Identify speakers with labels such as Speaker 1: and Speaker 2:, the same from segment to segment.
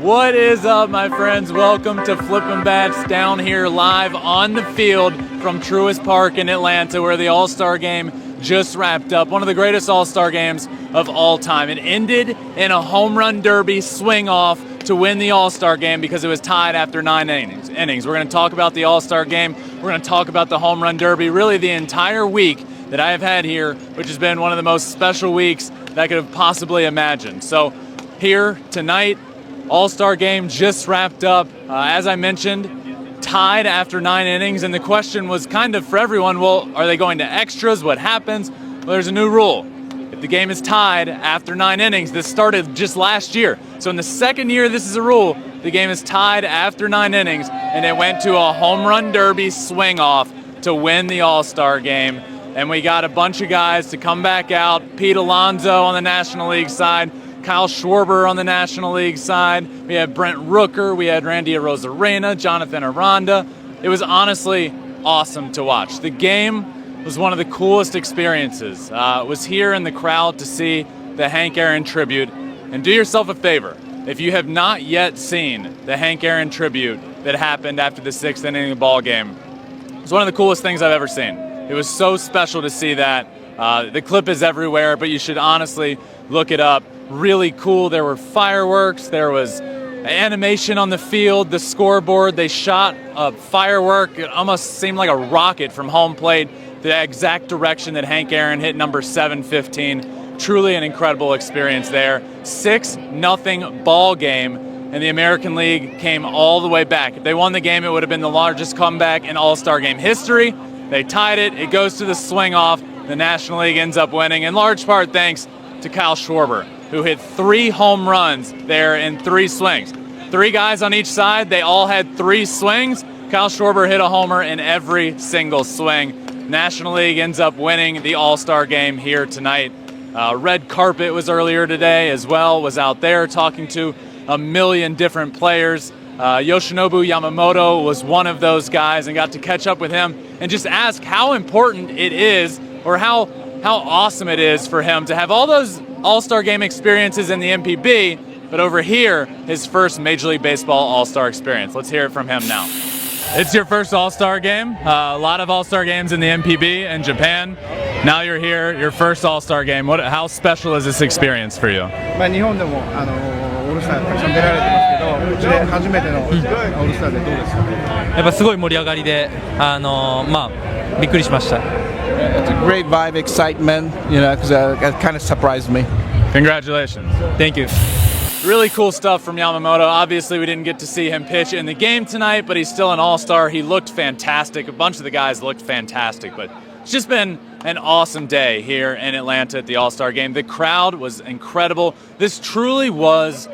Speaker 1: What is up, my friends? Welcome to Flippin' Bats down here live on the field from Truist Park in Atlanta, where the All-Star Game just wrapped up. One of the greatest All-Star games of all time. It ended in a home run derby swing-off to win the All-Star Game because it was tied after 9 innings. We're going to talk about the All-Star Game. We're going to talk about the home run derby, really the entire week that I have had here, which has been one of the most special weeks that I could have possibly imagined. So here tonight, All-Star Game just wrapped up. As I mentioned, tied after 9 innings, and the question was kind of for everyone, well, are they going to extras? What happens? Well, there's a new rule. If the game is tied after 9 innings, this started just last year. So in the second year, this is a rule. The game is tied after 9 innings, and it went to a home run derby swing-off to win the All-Star Game. And we got a bunch of guys to come back out. Pete Alonso on the National League side, Kyle Schwarber on the National League side. We had Brent Rooker, we had Randy Arozarena, Jonathan Aranda. It was honestly awesome to watch. The game was one of the coolest experiences. Was here in the crowd to see the Hank Aaron tribute. And do yourself a favor, if you have not yet seen the Hank Aaron tribute that happened after the 6th inning of the ball game, it's one of the coolest things I've ever seen. It was so special to see that. The clip is everywhere, but you should honestly look it up. Really cool. There were fireworks. There was animation on the field, the scoreboard. They shot a firework. It almost seemed like a rocket from home plate, the exact direction that Hank Aaron hit number 715. Truly an incredible experience there. 6-0 ball game, and the American League came all the way back. If they won the game, it would have been the largest comeback in All-Star Game history. They tied it. It goes to the swing-off. The National League ends up winning, in large part thanks to Kyle Schwarber, who hit 3 home runs there in 3 swings. 3 guys on each side, they all had 3 swings. Kyle Schwarber hit a homer in every single swing. National League ends up winning the All-Star Game here tonight. Red Carpet was earlier today as well, was out there talking to a million different players. Yoshinobu Yamamoto was one of those guys, and got to catch up with him and just ask how important it is, or how awesome it is for him to have all those All-Star Game experiences in the MPB, but over here, his first Major League Baseball All-Star experience. Let's hear it from him now. It's your first All-Star Game. A lot of All-Star games in the MPB in Japan. Now you're here, your first All-Star Game. How special is this experience for you?
Speaker 2: 日本でもオールスターたくさん出られてますけど、うちで初めてのオールスターでどうですか？
Speaker 3: やっぱすごい盛り上がりで、びっくりしました。
Speaker 2: It's a great vibe, excitement, because it kind of surprised me.
Speaker 1: Congratulations.
Speaker 3: Thank you.
Speaker 1: Really cool stuff from Yamamoto. Obviously, we didn't get to see him pitch in the game tonight, but he's still an all-star. He looked fantastic. A bunch of the guys looked fantastic, but it's just been an awesome day here in Atlanta at the All-Star Game. The crowd was incredible. This truly was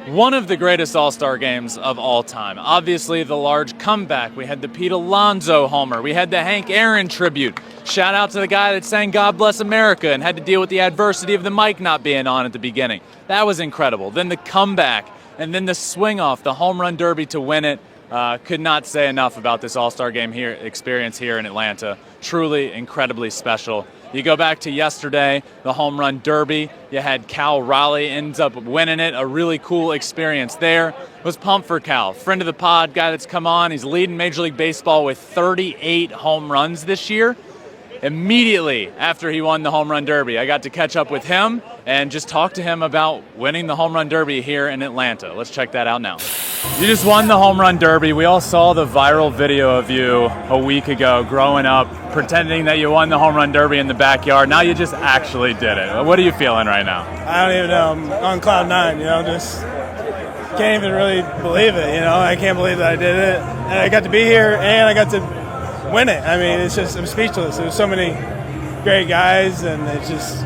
Speaker 1: one of the greatest All-Star games of all time. Obviously, the large comeback. We had the Pete Alonso homer. We had the Hank Aaron tribute. Shout out to the guy that sang God Bless America and had to deal with the adversity of the mic not being on at the beginning. That was incredible. Then the comeback, and then the swing off, the home run derby to win it. Could not say enough about this All-Star Game here experience here in Atlanta. Truly incredibly special. You go back to yesterday, the home run derby. You had Cal Raleigh ends up winning it. A really cool experience there. Was pumped for Cal. Friend of the pod, guy that's come on. He's leading Major League Baseball with 38 home runs this year. Immediately after he won the home run derby, I got to catch up with him and just talk to him about winning the home run derby here in Atlanta. Let's check that out now. You just won the home run derby. We all saw the viral video of you a week ago growing up, pretending that you won the home run derby in the backyard. Now you just actually did it. What are you feeling right now?
Speaker 4: I don't even know. I'm on cloud 9, just can't even really believe it, I can't believe that I did it. And I got to be here and I got to win it. I mean, it's just, I'm speechless. There's so many great guys, and it's just,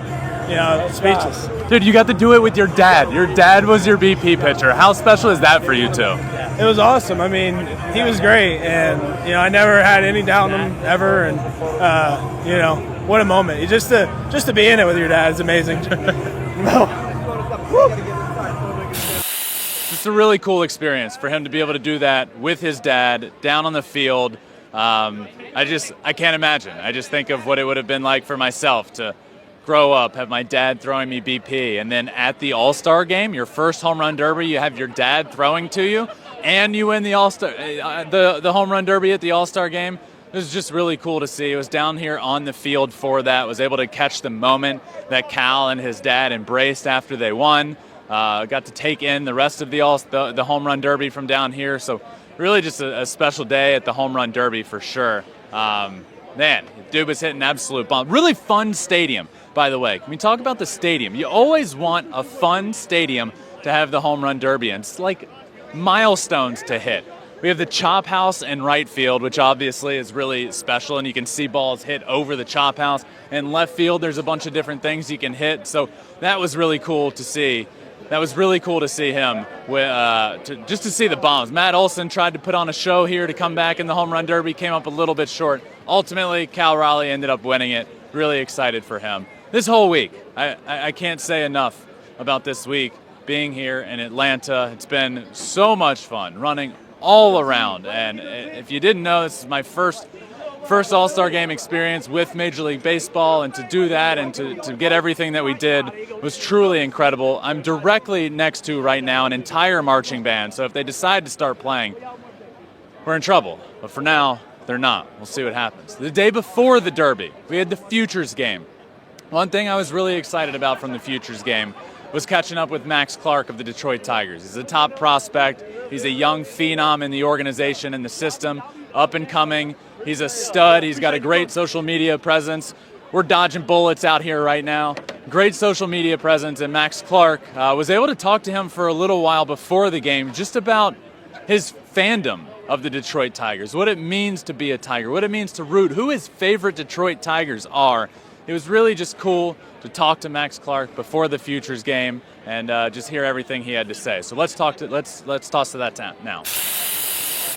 Speaker 4: speechless.
Speaker 1: Dude, you got to do it with your dad. Your dad was your BP pitcher. How special is that for you two?
Speaker 4: It was awesome. I mean, he was great, and I never had any doubt in him ever. And what a moment! Just to be in it with your dad is amazing.
Speaker 1: Just a really cool experience for him to be able to do that with his dad down on the field. I can't imagine. I just think of what it would have been like for myself to grow up, have my dad throwing me BP, and then at the All-Star game, your first home run derby, you have your dad throwing to you, and you win the All-Star, the home run derby at the All-Star game. It was just really cool to see. I was down here on the field for that, was able to catch the moment that Cal and his dad embraced after they won. Got to take in the rest of the home run derby from down here, so really just a special day at the home run derby for sure. Man, dude was hitting absolute bomb. Really fun stadium, by the way. Can we talk about the stadium? You always want a fun stadium to have the home run derby, and it's like milestones to hit. We have the chop house in right field, which obviously is really special, and you can see balls hit over the chop house. In left field, there's a bunch of different things you can hit, so that was really cool to see. That was really cool to see him, just to see the bombs. Matt Olson tried to put on a show here to come back in the home run derby, came up a little bit short. Ultimately, Cal Raleigh ended up winning it. Really excited for him. This whole week, I can't say enough about this week. Being here in Atlanta, it's been so much fun running all around. And if you didn't know, this is my first All-Star game experience with Major League Baseball, and to do that and to get everything that we did was truly incredible. I'm directly next to right now an entire marching band, so if they decide to start playing, we're in trouble. But for now, they're not. We'll see what happens. The day before the Derby, we had the Futures game. One thing I was really excited about from the Futures game was catching up with Max Clark of the Detroit Tigers. He's a top prospect. He's a young phenom in the organization and the system, up and coming. He's a stud. He's got a great social media presence. We're dodging bullets out here right now. Great social media presence, and Max Clark was able to talk to him for a little while before the game just about his fandom of the Detroit Tigers, what it means to be a Tiger, what it means to root, who his favorite Detroit Tigers are. It was really just cool to talk to Max Clark before the Futures game and just hear everything he had to say. So let's toss to that now.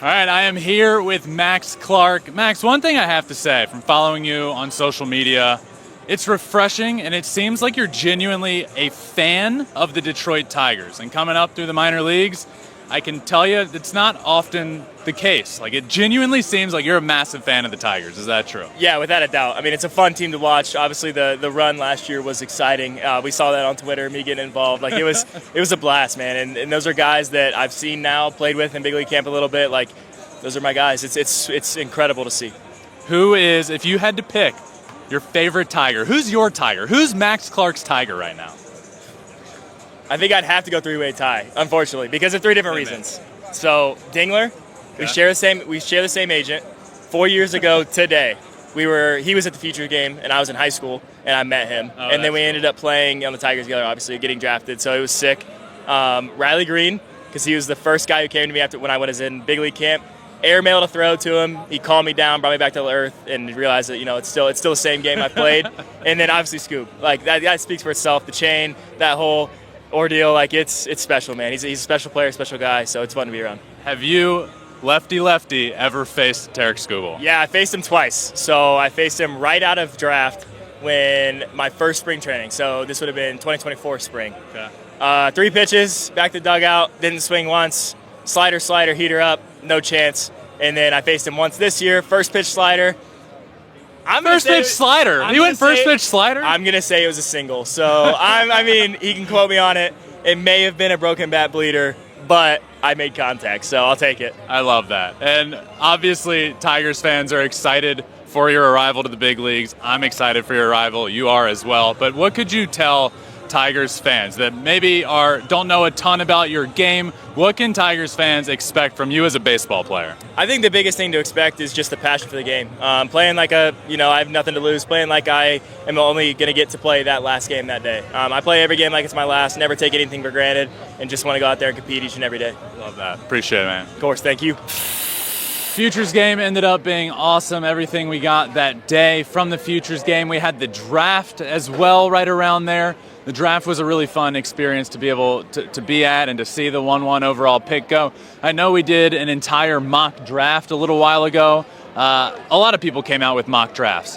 Speaker 1: All right, I am here with Max Clark. Max, one thing I have to say from following you on social media, it's refreshing, and it seems like you're genuinely a fan of the Detroit Tigers. And coming up through the minor leagues, I can tell you it's not often the case. Like, it genuinely seems like you're a massive fan of the Tigers. Is that true?
Speaker 5: Yeah, without a doubt. I mean, it's a fun team to watch. Obviously, the run last year was exciting. We saw that on Twitter, me getting involved. Like, it was a blast, man. And those are guys that I've seen now, played with in big league camp a little bit. Like, those are my guys. It's incredible to see.
Speaker 1: Who is, if you had to pick your favorite Tiger, who's your Tiger? Who's Max Clark's Tiger right now?
Speaker 5: I think I'd have to go three-way tie, unfortunately, because of three different reasons. So Dingler, we share the same agent. 4 years ago today, he was at the Future game, and I was in high school, and I met him. And then we ended up playing on the Tigers together, obviously, getting drafted. So it was sick. Riley Green, because he was the first guy who came to me after when I was in big league camp. Airmail to throw to him. He calmed me down, brought me back to earth, and realized that it's still the same game I played. And then obviously Scoop, like that speaks for itself. The chain, that whole ordeal, like it's special, man. He's a special player, special guy, so it's fun to be around.
Speaker 1: Have you, lefty, ever faced Tarek Skubal?
Speaker 5: Yeah, I faced him twice. So I faced him right out of draft when my first spring training. So this would have been 2024 spring. Okay. 3 pitches, back to the dugout, didn't swing once. Slider, heater up, no chance. And then I faced him once this year, first pitch slider.
Speaker 1: First pitch slider. He went first pitch slider?
Speaker 5: I'm going to say it was a single. So, I mean, he can quote me on it. It may have been a broken bat bleeder, but I made contact, so I'll take it.
Speaker 1: I love that. And obviously, Tigers fans are excited for your arrival to the big leagues. I'm excited for your arrival. You are as well. But what could you tell Tigers fans that maybe don't know a ton about your game? What can Tigers fans expect from you as a baseball player?
Speaker 5: I think the biggest thing to expect is just the passion for the game. Playing like I have nothing to lose. Playing like I am only going to get to play that last game that day. I play every game like it's my last, never take anything for granted, and just want to go out there and compete each and every day.
Speaker 1: Love that. Appreciate it, man.
Speaker 5: Of course, thank you.
Speaker 1: Futures game ended up being awesome. Everything we got that day from the Futures game. We had the draft as well right around there. The draft was a really fun experience to be able to be at and to see the 1-1 overall pick go. I know we did an entire mock draft a little while ago. A lot of people came out with mock drafts.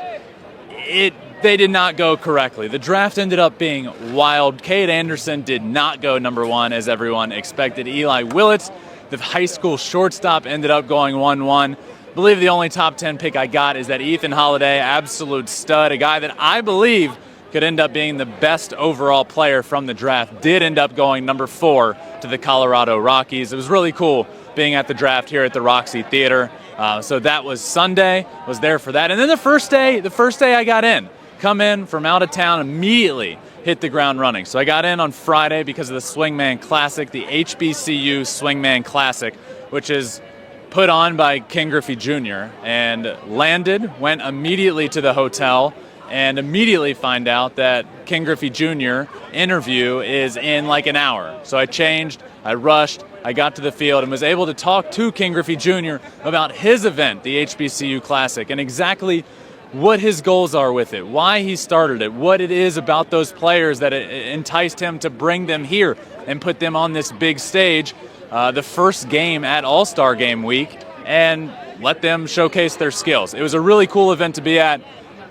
Speaker 1: They did not go correctly. The draft ended up being wild. Cade Anderson did not go number 1 as everyone expected. Eli Willits, the high school shortstop, ended up going 1-1. I believe the only top 10 pick I got is that Ethan Holiday, absolute stud, a guy that I believe could end up being the best overall player from the draft, did end up going number 4 to the Colorado Rockies. It was really cool being at the draft here at the Roxy Theater. So that was Sunday, was there for that. And then the first day I got in, come in from out of town, immediately hit the ground running. So I got in on Friday because of the Swingman Classic, the HBCU Swingman Classic, which is put on by Ken Griffey Jr. and landed, went immediately to the hotel, and immediately find out that Ken Griffey Jr. interview is in like an hour. So I changed, I rushed, I got to the field and was able to talk to Ken Griffey Jr. about his event, the HBCU Classic, and exactly what his goals are with it, why he started it, what it is about those players that enticed him to bring them here and put them on this big stage, the first game at All-Star Game Week, and let them showcase their skills. It was a really cool event to be at.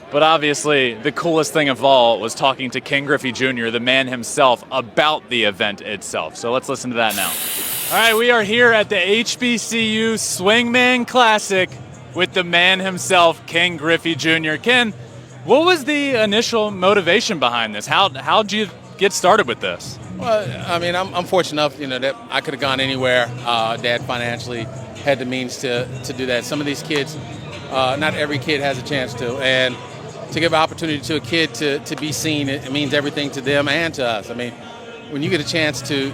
Speaker 1: But obviously, the coolest thing of all was talking to Ken Griffey Jr., the man himself, about the event itself. So let's listen to that now. All right, we are here at the HBCU Swingman Classic with the man himself, Ken Griffey Jr. Ken, what was the initial motivation behind this? How'd you get started with this?
Speaker 6: Well, I mean, I'm fortunate enough, that I could have gone anywhere. Dad financially had the means to do that. Some of these kids, not every kid has a chance to, and to give an opportunity to a kid to be seen, it means everything to them and to us. I mean, when you get a chance to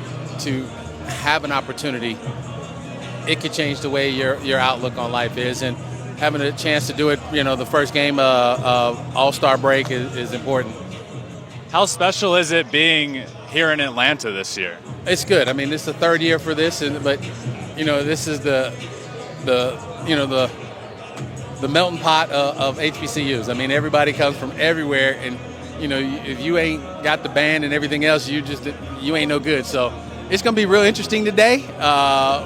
Speaker 6: have an opportunity, it could change the way your outlook on life is. And having a chance to do it, the first game of All-Star break is important.
Speaker 1: How special is it being here in Atlanta this year?
Speaker 6: It's good. I mean, this is the third year for this, but this is the melting pot of HBCUs. I mean, everybody comes from everywhere, and if you ain't got the band and everything else, you ain't no good. So it's going to be real interesting today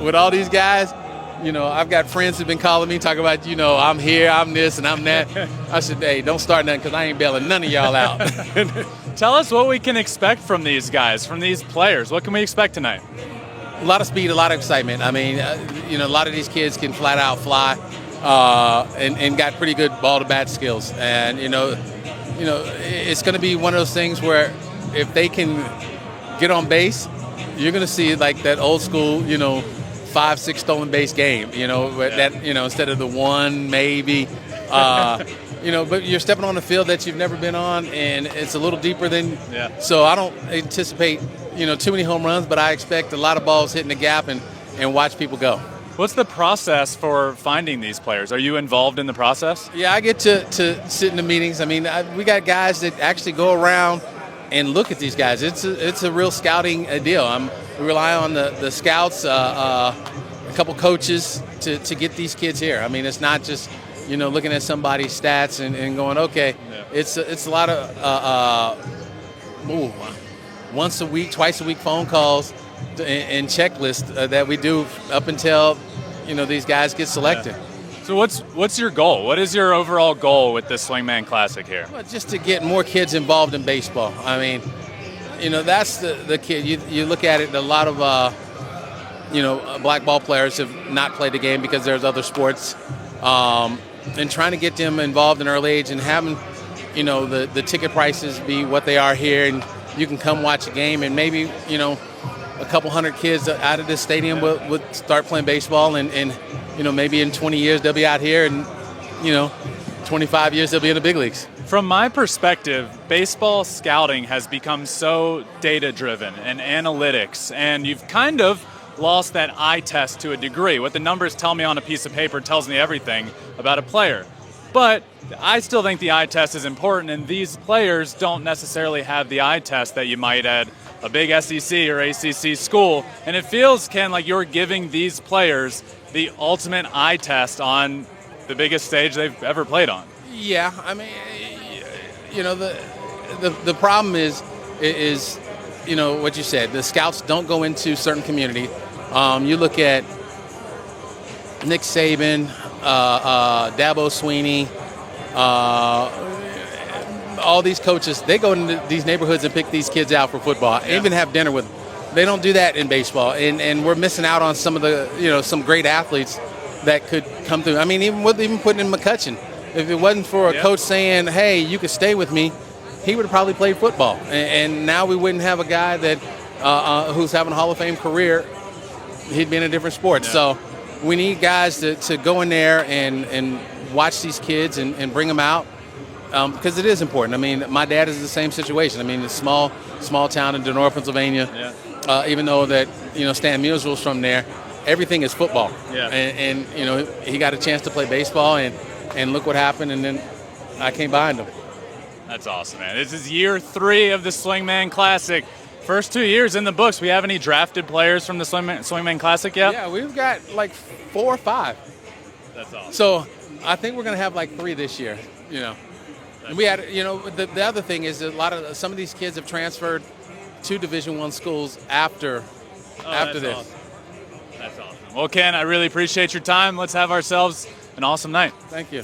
Speaker 6: with all these guys. I've got friends who've been calling me, talking about, I'm here, I'm this, and I'm that. I said, hey, don't start nothing because I ain't bailing none of y'all out.
Speaker 1: Tell us what we can expect from these guys, from these players. What can we expect tonight?
Speaker 6: A lot of speed, a lot of excitement. I mean, a lot of these kids can flat out fly. And got pretty good ball to bat skills, and it's going to be one of those things where if they can get on base, you're going to see like that old school 5-6 stolen base game, that instead of the one maybe, but you're stepping on a field that you've never been on, and it's a little deeper than. Yeah. So I don't anticipate too many home runs, but I expect a lot of balls hitting the gap and watch people go.
Speaker 1: What's the process for finding these players? Are you involved in the process?
Speaker 6: Yeah, I get to sit in the meetings. I mean, we got guys that actually go around and look at these guys. It's a real scouting deal. We rely on the scouts, a couple coaches to get these kids here. I mean, it's not just looking at somebody's stats and going, okay. Yeah. It's a lot of once a week, twice a week phone calls and checklists that we do up until these guys get selected.
Speaker 1: Yeah. So what's your goal? What is your overall goal with this Swingman Classic here?
Speaker 6: Well, just to get more kids involved in baseball. I mean, that's the kid. You look at it, a lot of black ball players have not played the game because there's other sports, and trying to get them involved in early age and having the ticket prices be what they are here, and you can come watch a game, and maybe a couple hundred kids out of this stadium would start playing baseball, and maybe in 20 years they'll be out here, and 25 years they'll be in the big leagues.
Speaker 1: From my perspective, baseball scouting has become so data-driven and analytics, and you've kind of lost that eye test to a degree. What the numbers tell me on a piece of paper tells me everything about a player. But I still think the eye test is important, and these players don't necessarily have the eye test that you might at a big SEC or ACC school. And it feels, Ken, like you're giving these players the ultimate eye test on the biggest stage they've ever played on.
Speaker 6: Yeah, I mean, the problem is what you said. The scouts don't go into certain community. You look at Nick Saban, Dabo Sweeney, all these coaches, they go into these neighborhoods and pick these kids out for football, even have dinner with them. They don't do that in baseball, and we're missing out on some of the, some great athletes that could come through. I mean, even putting in McCutcheon, if it wasn't for a coach saying, hey, you could stay with me, he would have probably played football. And now we wouldn't have a guy that who's having a Hall of Fame career. He'd be in a different sport.
Speaker 1: Yeah.
Speaker 6: So we need guys to go in there and watch these kids and bring them out. Because it is important. I mean, my dad is the same situation. I mean, a small town in Denora, Pennsylvania.
Speaker 1: Yeah.
Speaker 6: Even though that, Stan Musial's from there, everything is football.
Speaker 1: Yeah.
Speaker 6: And he got a chance to play baseball, and look what happened, and then I came behind him.
Speaker 1: That's awesome, man. This is year 3 of the Swingman Classic. First 2 years in the books. We have any drafted players from the Swingman Classic yet?
Speaker 6: Yeah, we've got like 4 or 5.
Speaker 1: That's awesome.
Speaker 6: So I think we're going to have like 3 this year, And we had, the other thing is that some of these kids have transferred to Division I schools after this.
Speaker 1: Awesome. That's awesome. Well, Ken, I really appreciate your time. Let's have ourselves an awesome night.
Speaker 6: Thank you.